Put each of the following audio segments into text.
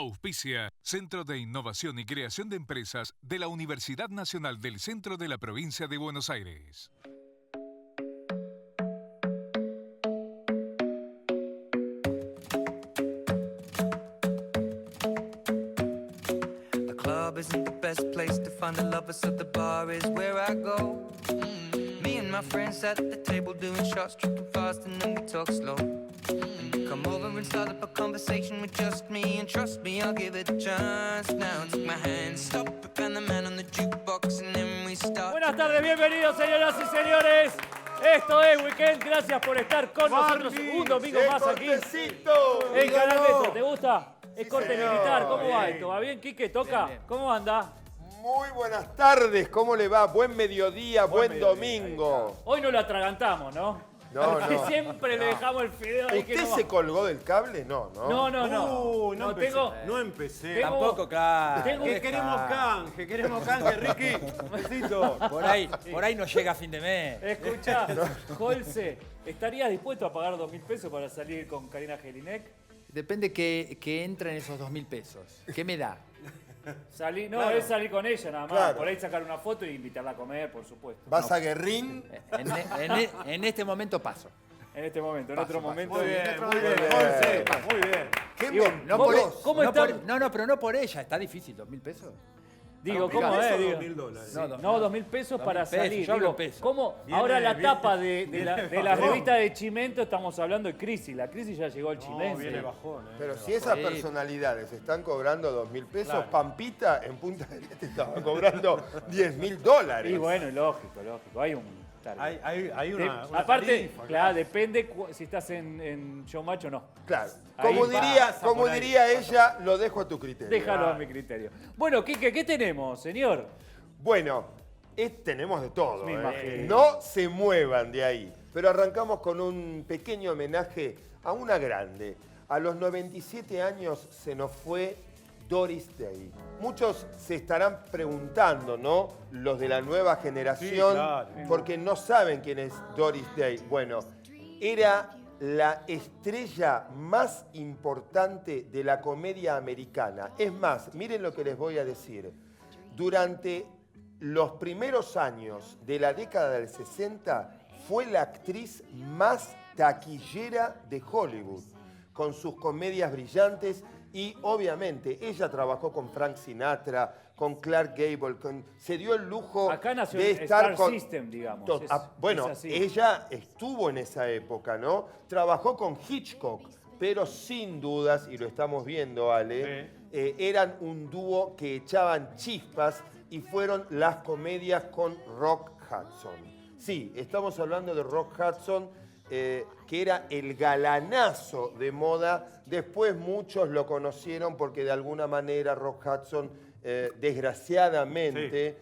Auspicia Centro de Innovación y Creación de Empresas de la Universidad Nacional del Centro de la Provincia de Buenos Aires. The club isn't the best place to find the lovers, so the bar is where I go. Me and my friends at the table doing shots, tripping fast, and then we talk slow. Come over and start up a conversation with just me, and trust me, I'll give it a chance. Now take my hand, stop it, and the man on the jukebox, and then we start. Buenas tardes, bienvenidos señoras y señores. Esto es Weekend, gracias por estar con nosotros un domingo más aquí en Canal Metro. ¿Te gusta? Es corte militar, ¿cómo va esto? ¿Va bien, Quique? ¿Toca? Bien. ¿Cómo anda? Muy buenas tardes, ¿cómo le va? Buen mediodía, buen domingo. Hoy no lo atragantamos, ¿no? No, Porque no. siempre le dejamos el fideo ahí que ¿Usted no se va. colgó del cable? No, no. No. No empecé. tengo... No empecé. tengo- Tampoco canje. tengo- Queremos canje, Ricky. Besito. Por ahí no llega a fin de mes. Escuchá, Jolse, ¿estarías dispuesto a pagar 2.000 pesos para salir con Karina Jelinek? Depende que entre en esos 2.000 pesos. ¿Qué me da? No, es salir con ella nada más. Claro. Por ahí sacar una foto y invitarla a comer, por supuesto. ¿Vas a Guerrín? En este momento paso. En este momento, en otro momento. Muy bien, muy bien. bien. José, muy bien. ¿Qué Digo, mentiroso. ¿Cómo no, está? pero no por ella. Está difícil, 2.000 pesos. Digo, ¿Pesos ¿cómo es? o Digo. $2.000? No, No, 2.000 pesos para 2.000 pesos, salir. yo hablo Digo, pesos. ¿cómo? Viene- Ahora la viene- tapa de la viene revista de Chimento estamos hablando de crisis. La crisis ya llegó al No, chimense. viene bajón. Pero si esas Sí. personalidades están cobrando 2.000 pesos, Claro. Pampita en Punta del Este estaba cobrando $10.000. Y bueno, lógico. Hay un... claro. Hay una Aparte, tarifa, claro, depende si estás en Showmatch o no. Claro. Ahí pasa Como por ahí. diría ella, lo dejo a tu criterio. Déjalo a mi criterio. Bueno, Quique, ¿qué tenemos, señor? Bueno, tenemos de todo. Me imagino. No se muevan de ahí. Pero arrancamos con un pequeño homenaje a una grande. A los 97 años se nos fue Doris Day. Muchos se estarán preguntando, ¿no? Los de la nueva generación, Sí, claro. porque no saben quién es Doris Day. Bueno, era la estrella más importante de la comedia americana. Es más, miren lo que les voy a decir. Durante los primeros años de la década del 60, fue la actriz más taquillera de Hollywood, con sus comedias brillantes y obviamente ella trabajó con Frank Sinatra, con Clark Gable, se dio el lujo Acá nació de el estar Star con... System, digamos. Bueno, es así. ella estuvo en esa época, ¿no? Trabajó con Hitchcock, pero sin dudas, y lo estamos viendo, Ale, eran un dúo que echaban chispas y fueron las comedias con Rock Hudson. Sí, estamos hablando de Rock Hudson, que era el galanazo de moda. Después muchos lo conocieron porque de alguna manera Rock Hudson, desgraciadamente,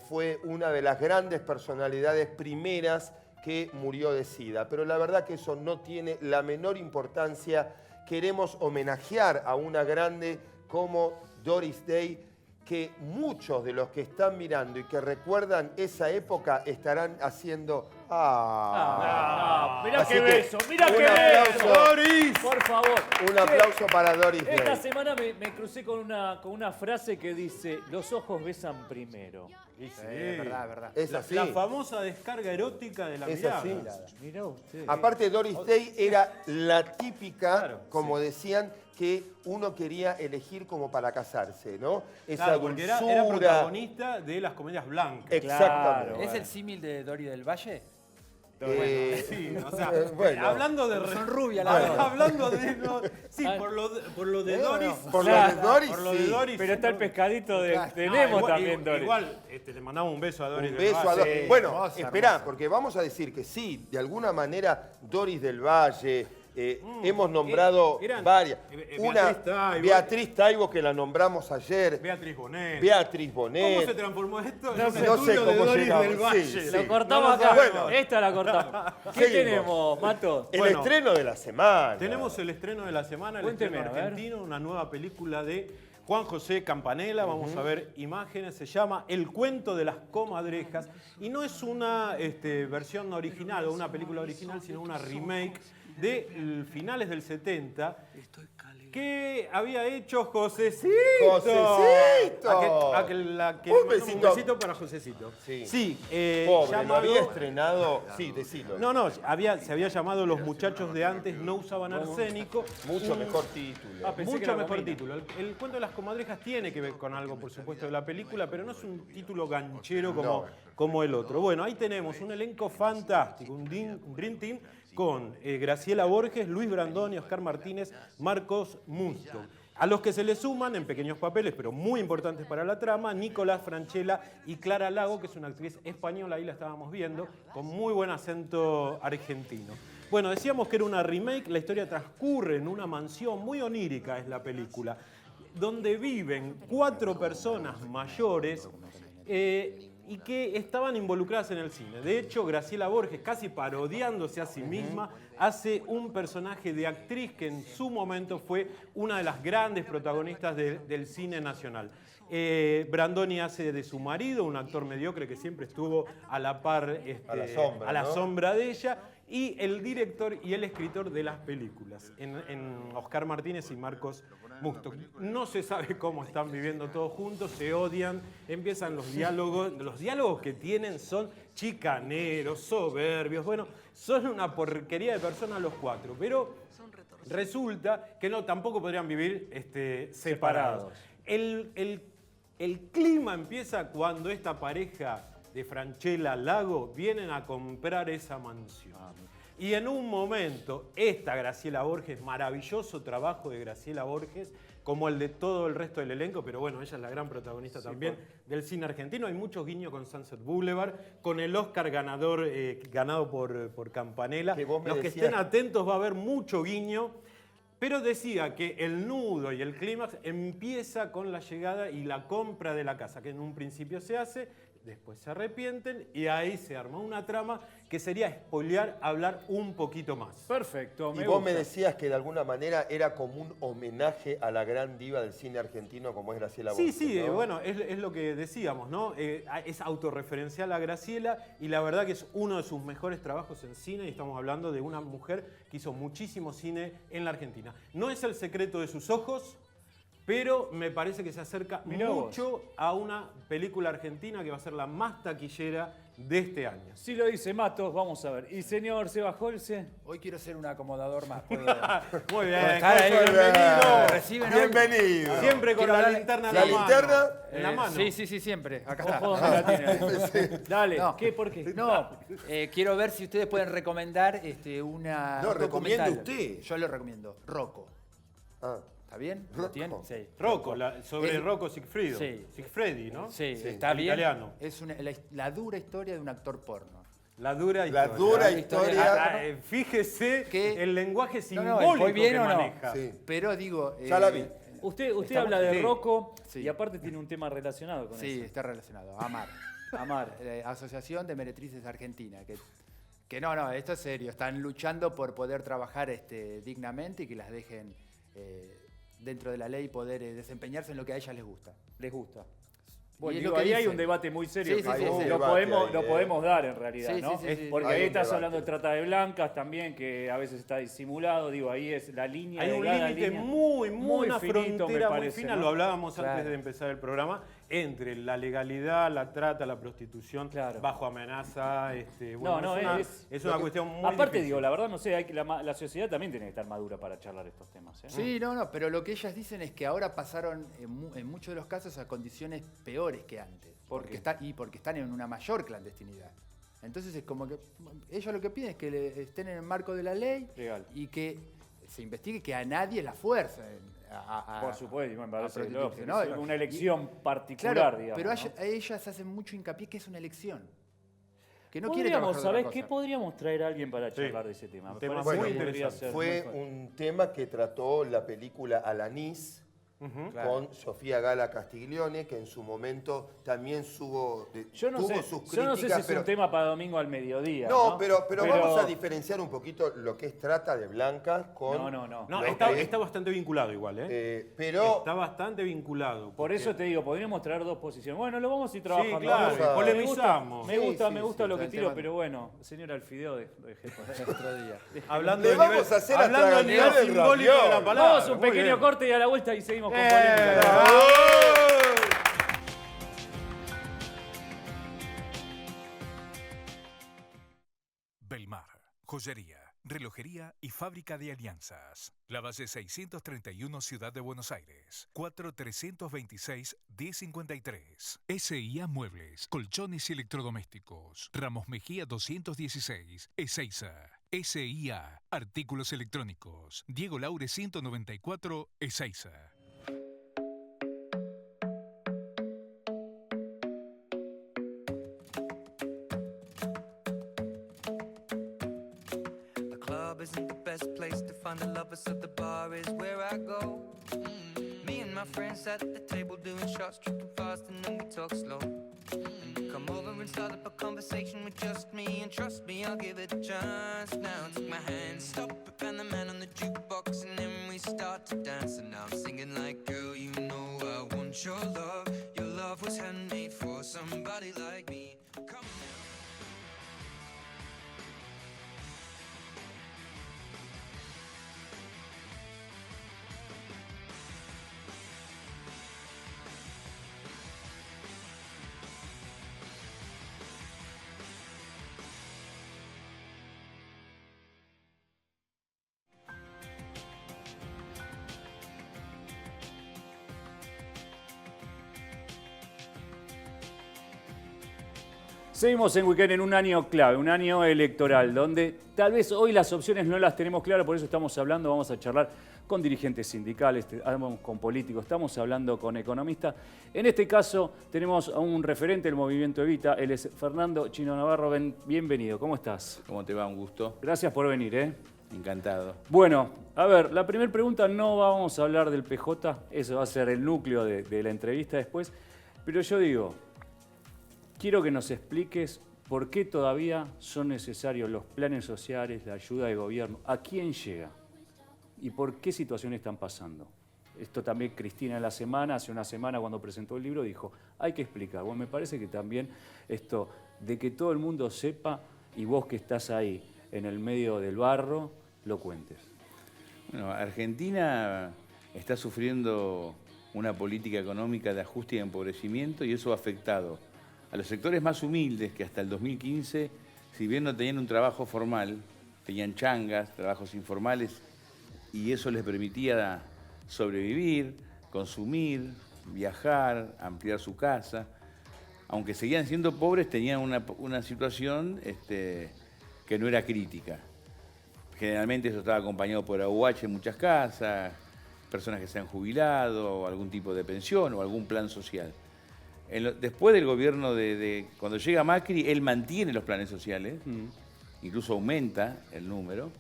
fue una de las grandes personalidades primeras que murió de SIDA. Pero la verdad que eso no tiene la menor importancia. Queremos homenajear a una grande como Doris Day, que muchos de los que están mirando y que recuerdan esa época estarán haciendo Mirá Así qué que, beso, mirá un qué aplauso. beso. Doris. Por favor. Un aplauso para Doris Esta Day. semana me crucé con una frase que dice, los ojos besan primero. Sí, sí. verdad. Es así. La famosa descarga erótica de la Es mirada. así. Mirá usted. Aparte, Doris Day era la típica, Claro, como decían, que uno quería elegir como para casarse, ¿no? Esa Claro, porque era dulzura. protagonista de las comedias blancas. Exactamente. Claro. ¿Es el símil de Dory del Valle? Sí, o sea, bueno. hablando de... Son rubias las dos. Hablando de... sí, Ah. por lo de Doris. Por Claro, lo de Doris, por lo sí. de Doris. Pero está el pescadito de Claro. Nemo igual, también, Doris. Igual, le mandamos un beso a Doris. Un del beso a Valle. Doris. Bueno, hermosa, esperá, hermosa. porque vamos a decir que sí, de alguna manera, Doris del Valle, hemos nombrado eran- varias. Una, Beatriz Taibo. Beatriz Taibo, que la nombramos ayer. Beatriz Bonet. Beatriz ¿Cómo se Bonet. transformó esto? No en sé. un No sé estudio de cómo Doris llegamos. del Valle. Sí, Lo sí. cortamos No lo acá. sabemos. Esta la cortamos. ¿Qué Seguimos. tenemos, Mato? El Bueno, estreno de la semana. Tenemos el estreno de la semana, el Cuénteme, estreno a ver. argentino, una nueva película de Juan José Campanella. Vamos a ver imágenes. Se llama El cuento de las comadrejas. Y no es una versión original o una película original, sino una remake de finales del 70. ¿Qué había hecho Josecito? ¡Josecito! Un besito para Josecito. Sí. Pobre, no había estrenado... Sí, decilo. No, se había llamado Los muchachos de antes no usaban arsénico. Mucho mejor título. Mucho mejor título. El cuento de las comadrejas tiene que ver con algo, por supuesto, de la película, pero no es un título ganchero como el otro. Bueno, ahí tenemos un elenco fantástico, un Dream Team con Graciela Borges, Luis Brandoni, Oscar Martínez, Marcos Munsto. A los que se le suman, en pequeños papeles, pero muy importantes para la trama, Nicolás Franchella y Clara Lago, que es una actriz española, ahí la estábamos viendo, con muy buen acento argentino. Bueno, decíamos que era una remake, la historia transcurre en una mansión, muy onírica es la película, donde viven 4 personas mayores y que estaban involucradas en el cine. De hecho, Graciela Borges, casi parodiándose a sí misma, hace un personaje de actriz que en su momento fue una de las grandes protagonistas del cine nacional. Brandoni hace de su marido, un actor mediocre que siempre estuvo a la par, a la sombra de ella, y el director y el escritor de las películas, en Oscar Martínez y Marcos Munsto. No se sabe cómo están viviendo todos juntos, se odian, empiezan los diálogos que tienen son chicaneros, soberbios, bueno, son una porquería de personas los 4, pero resulta que tampoco podrían vivir separados. El clima empieza cuando esta pareja de Franchella Lago vienen a comprar esa mansión. Y en un momento, esta Graciela Borges, maravilloso trabajo de Graciela Borges, como el de todo el resto del elenco, pero bueno, ella es la gran protagonista también del cine argentino. Hay muchos guiños con Sunset Boulevard, con el Oscar ganado por Campanella. Los que estén atentos va a haber mucho guiño. Pero decía que el nudo y el clímax empieza con la llegada y la compra de la casa, que en un principio se hace, después se arrepienten y ahí se arma una trama que sería spoilear, hablar un poquito más. Perfecto, Y vos me decías que de alguna manera era como un homenaje a la gran diva del cine argentino como es Graciela Borges. Sí, ¿no? bueno, es lo que decíamos, ¿no? Es autorreferencial a Graciela y la verdad que es uno de sus mejores trabajos en cine y estamos hablando de una mujer que hizo muchísimo cine en la Argentina. No es el secreto de sus ojos, pero me parece que se acerca mucho a una película argentina que va a ser la más taquillera de este año. Si lo dice Matos, vamos a ver. Y señor Seba Holce. Hoy quiero ser un acomodador más. Muy bien, bienvenido. Bienvenido. Siempre con la linterna en la mano. linterna en la mano. Sí, siempre. Acá está. Ojo donde la tiene. Dale, No. ¿por qué? No, quiero ver si ustedes pueden recomendar una. No, un recomiende documental. usted. Yo lo recomiendo. Rocco. Ah, ¿Está bien? ¿Lo Rocco. tienen? Sí. Rocco, sobre Es- Rocco Sigfrido. Sí. Sigfredi, ¿no? Sí, Sí, está el bien. italiano. Es la dura historia de un actor porno. La dura La historia. dura La historia. Fíjese ¿Qué? el lenguaje No, simbólico ¿voy bien que o no? maneja. Sí. Pero digo. Ya la vi. Usted ¿Estamos? habla de Sí. Rocco Sí. y aparte tiene un tema relacionado con Sí, eso. está relacionado. Amar. Amar. Asociación de Meretrices Argentina. Que no, esto es serio. Están luchando por poder trabajar dignamente y que las dejen dentro de la ley poder desempeñarse en lo que a ellas les gusta. Les gusta. Y Bueno, es digo, lo que ahí hay dicen. un debate muy serio Sí, que sí, sí, sí. lo Debate podemos dar en realidad, Sí, ¿no? sí, sí, sí. Porque Hay ahí un estás debate. hablando de trata de blancas también, que a veces está disimulado, digo, ahí es la línea. Hay un delgada límite línea. muy una finito, me frontera muy parece, fina, ¿no? lo hablábamos Claro. antes de empezar el programa, entre la legalidad, la trata, la prostitución, Claro. bajo amenaza. Bueno, es una cuestión muy Aparte, difícil. digo, la verdad no sé, la sociedad también tiene que estar madura para charlar estos temas. ¿eh? Sí, no, pero lo que ellas dicen es que ahora pasaron en muchos de los casos a condiciones peores que antes. ¿Por Porque qué? porque están en una mayor clandestinidad. Entonces es como que ellos lo que piden es que estén en el marco de la ley Legal. y que se investigue que a nadie la fuercen. Por supuesto, me parece prostituirse, lógico. ¿no? Una elección particular, Claro, digamos. pero ¿no? a ellas hacen mucho hincapié que es una elección. Que no quiere trabajar Podríamos, de otra ¿sabés cosa. qué? Podríamos traer a alguien para charlar de ese tema. Un Me tema parece muy que podría interesante. ser Fue muy un tema que trató la película Alanis, con Sofía Gala Castiglione, que en su momento también tuvo sus críticas. Yo no sé si es un tema para domingo al mediodía. No, pero vamos a diferenciar un poquito lo que es trata de blancas con... No, está bastante vinculado igual, ¿eh? Pero... Está bastante vinculado. Por eso te digo, podríamos traer dos posiciones. Bueno, lo vamos a ir trabajando. Sí, claro, polemizamos. Me gusta lo que tiro, pero bueno, señor Alfideo, lo dejé para otro día. Hablando Le vamos a hacer hablando a nivel el simbólico de la palabra. Vamos a un pequeño corte y a la vuelta y seguimos con polémica. Belmar, joyería, relojería y fábrica de alianzas. La base 631 Ciudad de Buenos Aires, 4326-1053. SIA Muebles, colchones y electrodomésticos. Ramos Mejía 216, Ezeiza. SIA, artículos electrónicos. Diego Laure 194, Ezeiza. The club isn't the best place to find the lovers, so the bar is where I go. Me and my friends at the table doing shots, tripping fast, and then we talk slow. And you come over and start up a conversation with just me, and trust me, I'll give it a chance. Now take my hand, stop it, and the man on the jukebox, and then we start to dance. And now I'm singing like, girl, you know I want your love. Your love was handmade for somebody like me. Come on. Seguimos en Weekend en un año clave, un año electoral, donde tal vez hoy las opciones no las tenemos claras, por eso estamos hablando, vamos a charlar con dirigentes sindicales, con políticos, estamos hablando con economistas. En este caso tenemos a un referente del movimiento Evita, él es Fernando Chino Navarro. Bienvenido, ¿cómo estás? ¿Cómo te va? Un gusto. Gracias por venir, ¿eh? Encantado. Bueno, a ver, la primera pregunta, no vamos a hablar del PJ, eso va a ser el núcleo de la entrevista después, pero yo digo, quiero que nos expliques por qué todavía son necesarios los planes sociales, la ayuda de gobierno, a quién llega y por qué situaciones están pasando. Esto también Cristina en la semana, hace una semana cuando presentó el libro, dijo, hay que explicar. Bueno, me parece que también esto de que todo el mundo sepa y vos que estás ahí en el medio del barro, lo cuentes. Bueno, Argentina está sufriendo una política económica de ajuste y empobrecimiento y eso ha afectado a los sectores más humildes que hasta el 2015, si bien no tenían un trabajo formal, tenían changas, trabajos informales, y eso les permitía sobrevivir, consumir, viajar, ampliar su casa. Aunque seguían siendo pobres, tenían una situación que no era crítica. Generalmente eso estaba acompañado por AUH en muchas casas, personas que se han jubilado, o algún tipo de pensión o algún plan social. Después del gobierno cuando llega Macri, él mantiene los planes sociales, incluso aumenta el número,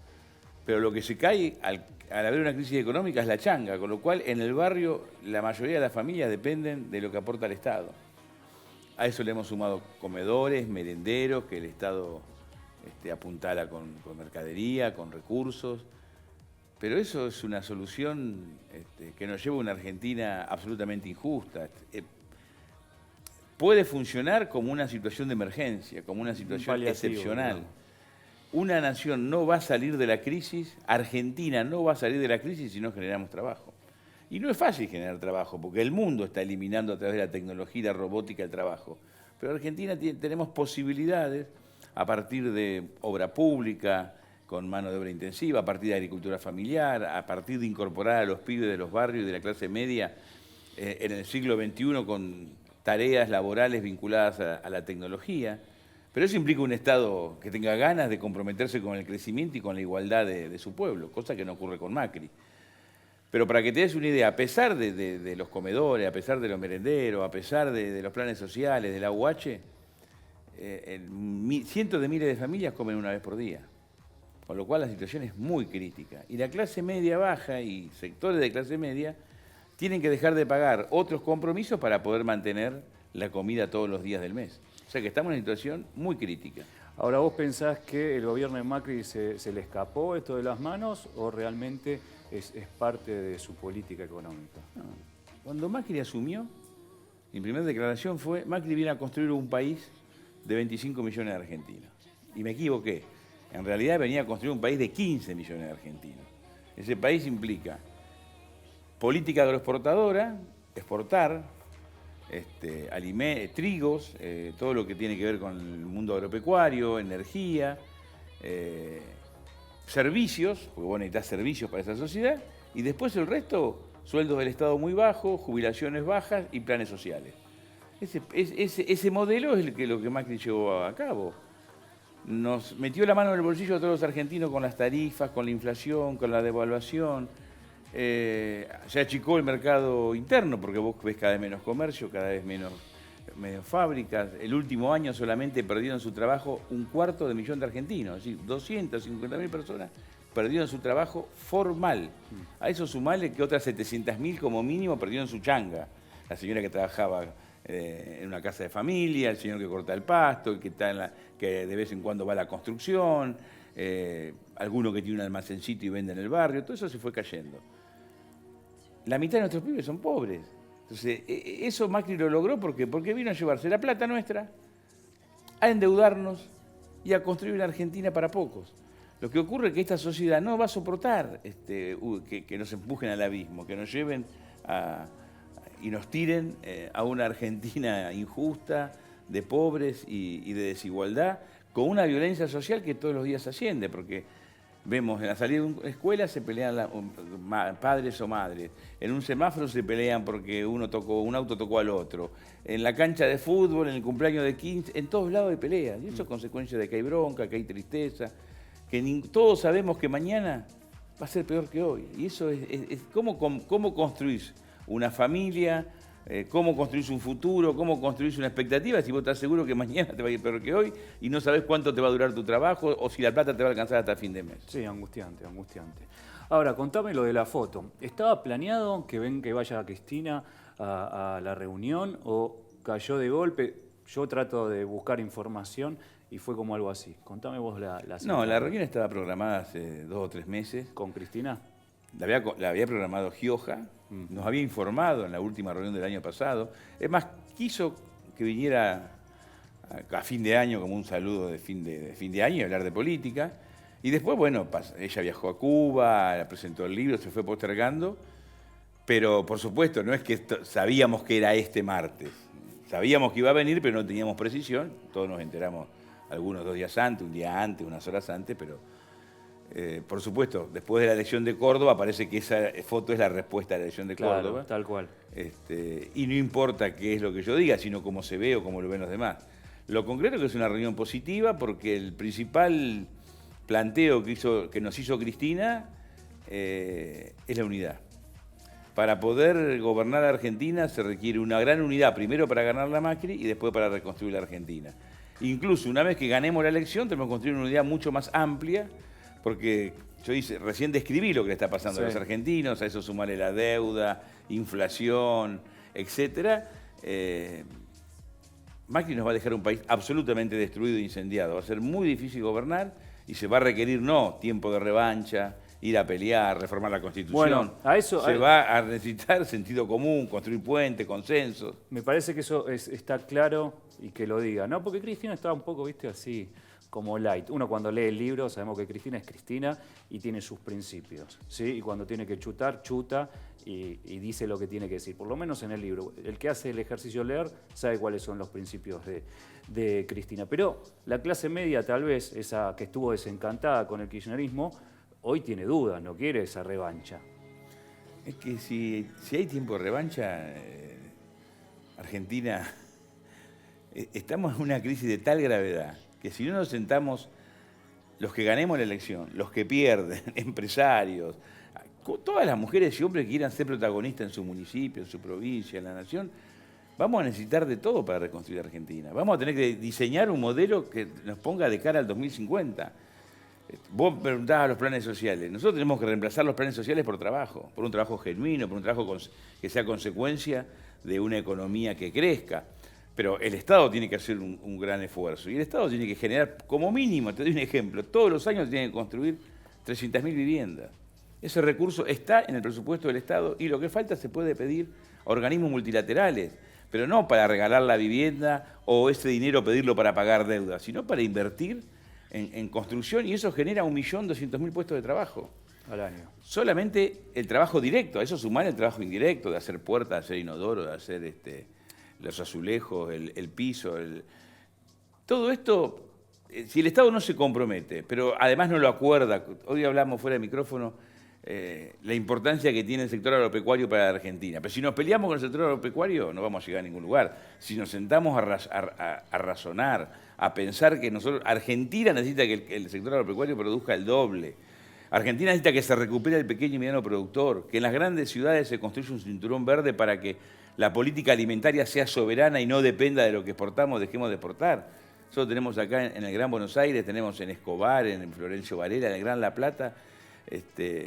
pero lo que se cae al haber una crisis económica es la changa, con lo cual en el barrio la mayoría de las familias dependen de lo que aporta el Estado. A eso le hemos sumado comedores, merenderos, que el Estado apuntala con mercadería, con recursos, pero eso es una solución que nos lleva a una Argentina absolutamente injusta. Puede funcionar como una situación de emergencia, como una situación excepcional. ¿No? Una nación no va a salir de la crisis, Argentina no va a salir de la crisis si no generamos trabajo. Y no es fácil generar trabajo, porque el mundo está eliminando a través de la tecnología y la robótica el trabajo. Pero Argentina tenemos posibilidades a partir de obra pública, con mano de obra intensiva, a partir de agricultura familiar, a partir de incorporar a los pibes de los barrios y de la clase media en el siglo XXI con tareas laborales vinculadas a la tecnología, pero eso implica un Estado que tenga ganas de comprometerse con el crecimiento y con la igualdad de su pueblo, cosa que no ocurre con Macri. Pero para que te des una idea, a pesar de los comedores, a pesar de los merenderos, a pesar de los planes sociales, de la UH, cientos de miles de familias comen una vez por día, con lo cual la situación es muy crítica. Y la clase media baja y sectores de clase media tienen que dejar de pagar otros compromisos para poder mantener la comida todos los días del mes. O sea que estamos en una situación muy crítica. Ahora, ¿vos pensás que el gobierno de Macri se le escapó esto de las manos o realmente es parte de su política económica? No. Cuando Macri asumió, mi primera declaración fue: Macri viene a construir un país de 25 millones de argentinos. Y me equivoqué. En realidad venía a construir un país de 15 millones de argentinos. Ese país implica política agroexportadora, exportar, trigos, todo lo que tiene que ver con el mundo agropecuario, energía, servicios, porque vos necesitás servicios para esa sociedad, y después el resto, sueldos del Estado muy bajos, jubilaciones bajas y planes sociales. Ese modelo es lo que Macri llevó a cabo. Nos metió la mano en el bolsillo a todos los argentinos con las tarifas, con la inflación, con la devaluación. Se achicó el mercado interno porque vos ves cada vez menos comercio, cada vez menos fábricas. El último año solamente perdieron su trabajo 250.000 de argentinos, es decir, 250.000 personas perdieron su trabajo formal. A eso sumarle que otras 700.000 como mínimo perdieron su changa. La señora que trabajaba en una casa de familia, el señor que corta el pasto, el que está que de vez en cuando va a la construcción, alguno que tiene un almacencito y vende en el barrio, todo eso se fue cayendo. La mitad de nuestros pibes son pobres. Entonces, eso Macri lo logró porque vino a llevarse la plata nuestra, a endeudarnos y a construir una Argentina para pocos. Lo que ocurre es que esta sociedad no va a soportar que nos empujen al abismo, que nos lleven y nos tiren a una Argentina injusta, de pobres y de desigualdad, con una violencia social que todos los días asciende, porque vemos en la salida de una escuela se pelean padres o madres, en un semáforo se pelean porque un auto tocó al otro, en la cancha de fútbol, en el cumpleaños de 15, en todos lados hay peleas, y eso es consecuencia de que hay bronca, que hay tristeza, que todos sabemos que mañana va a ser peor que hoy. Y eso es cómo construís una familia, cómo construís un futuro, cómo construís una expectativa, si vos estás seguro que mañana te va a ir peor que hoy y no sabés cuánto te va a durar tu trabajo o si la plata te va a alcanzar hasta fin de mes. Sí, angustiante, angustiante. Ahora, contame lo de la foto. ¿Estaba planeado que vaya Cristina a la reunión o cayó de golpe? Yo trato de buscar información y fue como algo así. Contame vos la No, la reunión estaba programada hace 2 o 3 meses. ¿Con Cristina? La había programado Gioja, nos había informado en la última reunión del año pasado. Es más, quiso que viniera a fin de año como un saludo de fin de año y hablar de política. Y después, bueno, ella viajó a Cuba, presentó el libro, se fue postergando. Pero, por supuesto, no es que sabíamos que era este martes. Sabíamos que iba a venir, pero no teníamos precisión. Todos nos enteramos algunos 2 días antes, un día antes, unas horas antes, pero por supuesto, después de la elección de Córdoba, parece que esa foto es la respuesta a la elección de Córdoba. Claro, tal cual. Y no importa qué es lo que yo diga, sino cómo se ve o cómo lo ven los demás. Lo concreto es que es una reunión positiva porque el principal planteo que nos hizo Cristina es la unidad. Para poder gobernar a Argentina se requiere una gran unidad, primero para ganar la Macri y después para reconstruir la Argentina. Incluso una vez que ganemos la elección tenemos que construir una unidad mucho más amplia, porque yo recién describí lo que le está pasando a los argentinos, a eso sumarle la deuda, inflación, etc. Macri nos va a dejar un país absolutamente destruido e incendiado. Va a ser muy difícil gobernar y se va a requerir no tiempo de revancha, ir a pelear, reformar la Constitución. Bueno, se va a necesitar sentido común, construir puentes, consensos. Me parece que eso está claro y que lo diga, ¿no? Porque Cristina estaba un poco, viste, así como light. Uno cuando lee el libro sabemos que Cristina es Cristina y tiene sus principios, ¿sí? Y cuando tiene que chutar, chuta y dice lo que tiene que decir, por lo menos en el libro. El que hace el ejercicio de leer sabe cuáles son los principios de Cristina. Pero la clase media, tal vez, esa que estuvo desencantada con el kirchnerismo, hoy tiene dudas, no quiere esa revancha. Es que si hay tiempo de revancha, Argentina, estamos en una crisis de tal gravedad que si no nos sentamos, los que ganemos la elección, los que pierden, empresarios, todas las mujeres y hombres que quieran ser protagonistas en su municipio, en su provincia, en la nación, vamos a necesitar de todo para reconstruir Argentina. Vamos a tener que diseñar un modelo que nos ponga de cara al 2050. Vos preguntabas los planes sociales. Nosotros tenemos que reemplazar los planes sociales por trabajo, por un trabajo genuino, por un trabajo que sea consecuencia de una economía que crezca. Pero el Estado tiene que hacer un gran esfuerzo. Y el Estado tiene que generar, como mínimo, te doy un ejemplo, todos los años tiene que construir 300.000 viviendas. Ese recurso está en el presupuesto del Estado y lo que falta se puede pedir a organismos multilaterales, pero no para regalar la vivienda o ese dinero pedirlo para pagar deudas, sino para invertir en construcción, y eso genera 1.200.000 puestos de trabajo. Al año. Solamente el trabajo directo, a eso sumar el trabajo indirecto, de hacer puertas, de hacer inodoro, de hacer los azulejos, el piso. Todo esto, si el Estado no se compromete, pero además no lo acuerda, hoy hablamos fuera de micrófono, la importancia que tiene el sector agropecuario para la Argentina. Pero si nos peleamos con el sector agropecuario, no vamos a llegar a ningún lugar. Si nos sentamos a razonar, a pensar que Argentina necesita que el sector agropecuario produzca el doble. Argentina necesita que se recupere el pequeño y mediano productor, que en las grandes ciudades se construya un cinturón verde para que la política alimentaria sea soberana y no dependa de lo que exportamos, dejemos de exportar. Nosotros tenemos acá en el Gran Buenos Aires, tenemos en Escobar, en Florencio Varela, en el Gran La Plata,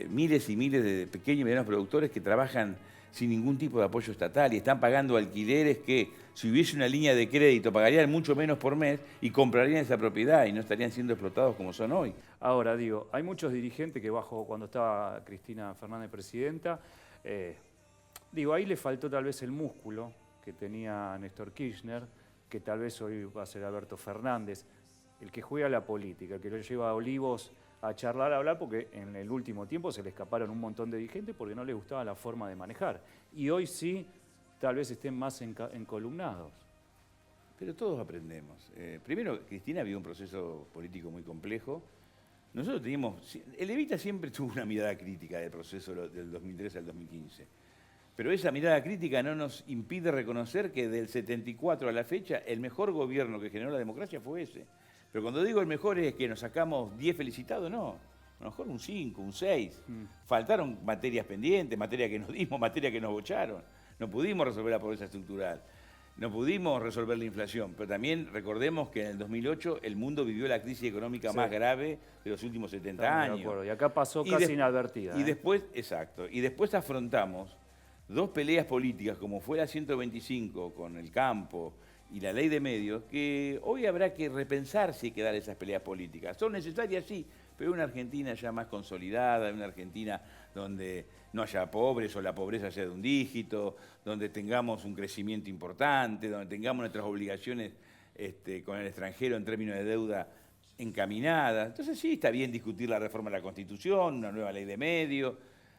miles y miles de pequeños y medianos productores que trabajan sin ningún tipo de apoyo estatal y están pagando alquileres que, si hubiese una línea de crédito, pagarían mucho menos por mes y comprarían esa propiedad y no estarían siendo explotados como son hoy. Ahora, digo, hay muchos dirigentes que cuando estaba Cristina Fernández presidenta, ahí le faltó tal vez el músculo que tenía Néstor Kirchner, que tal vez hoy va a ser Alberto Fernández, el que juega la política, el que lo lleva a Olivos a charlar, a hablar, porque en el último tiempo se le escaparon un montón de dirigentes porque no les gustaba la forma de manejar. Y hoy sí, tal vez estén más encolumnados. Pero todos aprendemos. Primero, Cristina vivió un proceso político muy complejo. Nosotros teníamos... El Evita siempre tuvo una mirada crítica del proceso del 2013 al 2015. Pero esa mirada crítica no nos impide reconocer que del 74 a la fecha, el mejor gobierno que generó la democracia fue ese. Pero cuando digo el mejor es que nos sacamos 10 felicitados, no. A lo mejor un 5, un 6. Faltaron materias pendientes, materias que nos dimos, materias que nos bocharon. No pudimos resolver la pobreza estructural. No pudimos resolver la inflación. Pero también recordemos que en el 2008 el mundo vivió la crisis económica más grave de los últimos 70 años. De acuerdo. Y acá pasó casi inadvertida. Y después, exacto. Y después afrontamos dos peleas políticas, como fue la 125 con el campo y la ley de medios, que hoy habrá que repensar si hay que dar esas peleas políticas. Son necesarias, sí, pero una Argentina ya más consolidada, una Argentina donde no haya pobres o la pobreza sea de un dígito, donde tengamos un crecimiento importante, donde tengamos nuestras obligaciones con el extranjero en términos de deuda encaminadas. Entonces sí, está bien discutir la reforma de la Constitución, una nueva ley de medios,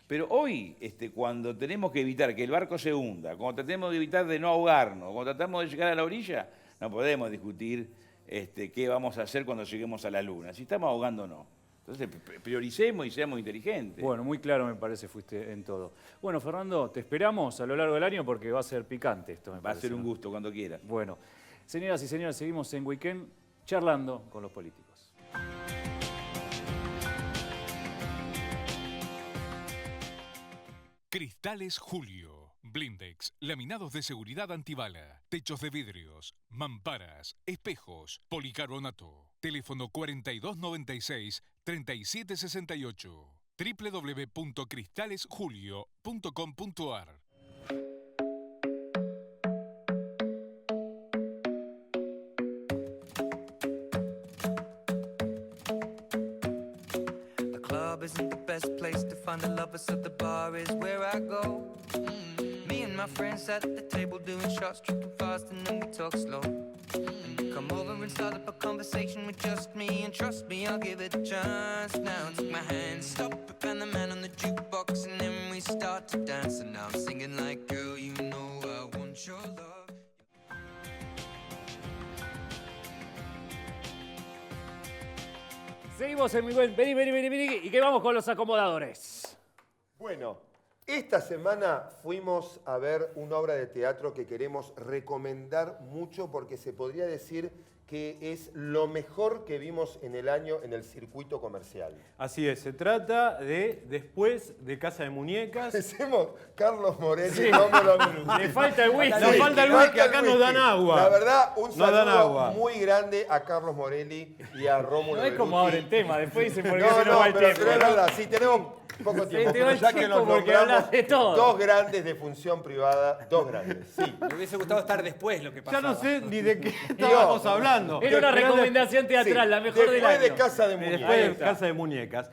pero hoy, cuando tenemos que evitar que el barco se hunda, cuando tratamos de evitar de no ahogarnos, cuando tratamos de llegar a la orilla, no podemos discutir qué vamos a hacer cuando lleguemos a la luna. Si estamos ahogando, no. Entonces, prioricemos y seamos inteligentes. Bueno, muy claro me parece fuiste en todo. Bueno, Fernando, te esperamos a lo largo del año porque va a ser picante esto, me parece. Va a ser un gusto cuando quieras. Bueno, señoras y señores, seguimos en Weekend charlando con los políticos. Cristales Julio. Blindex, laminados de seguridad antibala, techos de vidrios, mamparas, espejos, policarbonato. Teléfono 4296-3768. www.cristalesjulio.com.ar. The club isn't the best place to find the lovers, so the bar is where I go. Me and my friends at the table doing shots, tripping fast, and then we talk slow. Come over and start up a conversation with just me, and trust me, I'll give it a chance. Now take my hand, stop it, and the man on the jukebox, and then we start to dance. And now I'm singing like, girl, you know I want your love. Seguimos en vení, y que vamos con los acomodadores. Bueno, esta semana fuimos a ver una obra de teatro que queremos recomendar mucho porque se podría decir que es lo mejor que vimos en el año en el circuito comercial. Así es, se trata de Después de Casa de Muñecas. Decimos Carlos Morelli, Sí. no me lo minutices. Le falta el whisky. Nos falta el whisky, acá nos dan agua. La verdad, un Nos dan saludo agua. muy grande a Carlos Morelli y a Rómulo No es como Beruti. ahora el tema, después dicen por qué No, se nos no, va el pero tiempo. es verdad, sí, tenemos poco tiempo. te va Pero el ya que tiempo nos porque nombramos hablas de todo. dos grandes de función privada, dos grandes, sí. Me hubiese gustado estar después lo que Ya pasaba. no sé ni de qué estábamos hablando. Era una recomendación teatral, Sí, la mejor del después año. de Casa de Después Muñecas. de Casa de Muñecas.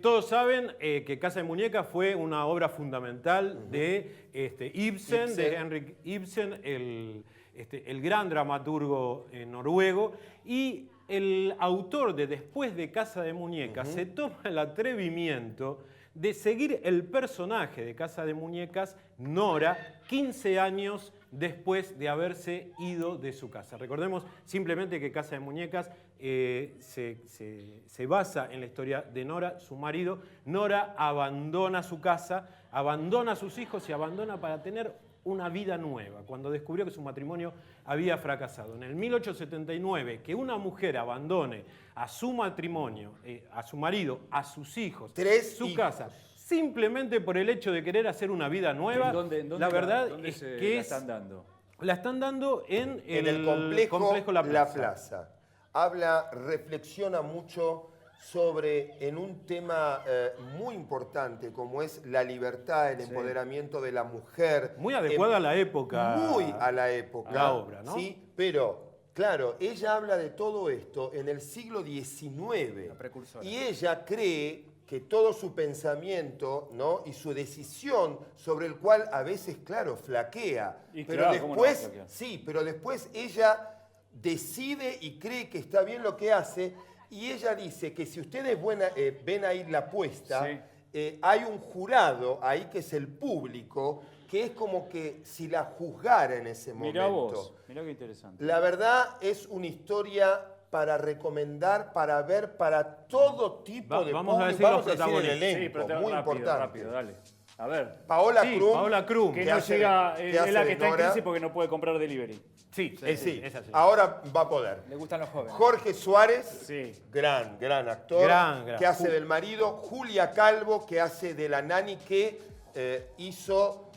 Todos saben que Casa de Muñecas fue una obra fundamental de Ibsen, de Henrik Ibsen, el gran dramaturgo noruego. Y el autor de Después de Casa de Muñecas se toma el atrevimiento de seguir el personaje de Casa de Muñecas, Nora, 15 años después de haberse ido de su casa. Recordemos simplemente que Casa de Muñecas se basa en la historia de Nora, su marido. Nora abandona su casa, abandona a sus hijos y abandona para tener una vida nueva, cuando descubrió que su matrimonio había fracasado. En el 1879, que una mujer abandone a su matrimonio, a su marido, a sus hijos, su casa, simplemente por el hecho de querer hacer una vida nueva, la verdad es que la están dando? La están dando en el complejo La Plaza. Reflexiona mucho sobre, en un tema muy importante como es la libertad, el empoderamiento de la mujer. Muy adecuada a la época. Muy a la época. La obra, ¿no? Sí, pero, claro, ella habla de todo esto en el siglo XIX. La precursora. Y ella cree que todo su pensamiento, ¿no? Y su decisión, sobre el cual a veces, claro, flaquea. Y Pero claro, ¿cómo no va a después, flaquear? sí, pero después ella decide y cree que está bien lo que hace. Y ella dice que si ustedes ven ahí la apuesta, Sí. hay un jurado ahí que es el público, que es como que si la juzgara en ese momento. Mirá vos, mirá qué interesante. La verdad es una historia para recomendar, para ver, para todo tipo de vamos a público. decir Vamos los a decir el protagonistas. elenco, Sí, pero muy rápido, importante. rápido, dale. A ver. Paola Sí, Krum, Paola Krum. Que ¿Qué no hace llega, de- es qué hace la de que está en Nora? crisis porque no puede comprar delivery. Sí, Sí, es así. ahora va a poder. Le gustan los jóvenes. Jorge Suárez, Sí. gran actor, Gran. que hace del marido. Julia Calvo, que hace de la nani que hizo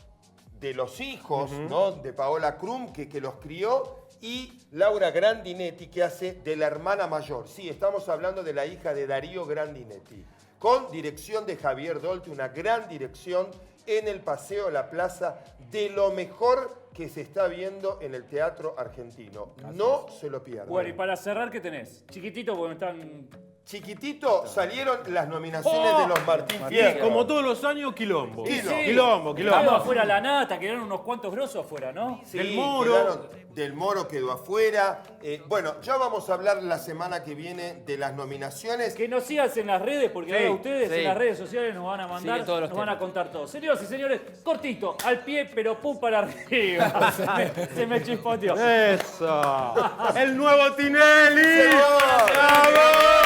de los hijos, ¿no? De Paola Krum, que los crió. Y Laura Grandinetti, que hace de la hermana mayor. Sí, estamos hablando de la hija de Darío Grandinetti. Con dirección de Javier Dolte, una gran dirección en el Paseo La Plaza, de lo mejor que se está viendo en el teatro argentino. No se lo pierdan. Bueno, y para cerrar, ¿qué tenés? Chiquitito, porque me están... Chiquitito, salieron las nominaciones ¡Oh! de los Martín Y Fierro. como todos los años, quilombo. Quilombo. Quedamos afuera la nata, quedaron unos cuantos grosos afuera, ¿no? Sí, Del Moro. Del Moro quedó afuera. Bueno, ya vamos a hablar la semana que viene de las nominaciones. Que nos sigas en las redes, porque ahora ustedes sí. en las redes sociales nos van a mandar, Siguen todos los nos van a temas. contar todo. Señoras y señores, cortito, al pie, pero pum para arriba. se me chispoteó. ¡Eso! ¡El nuevo Tinelli! ¡Señor! ¡Bravo!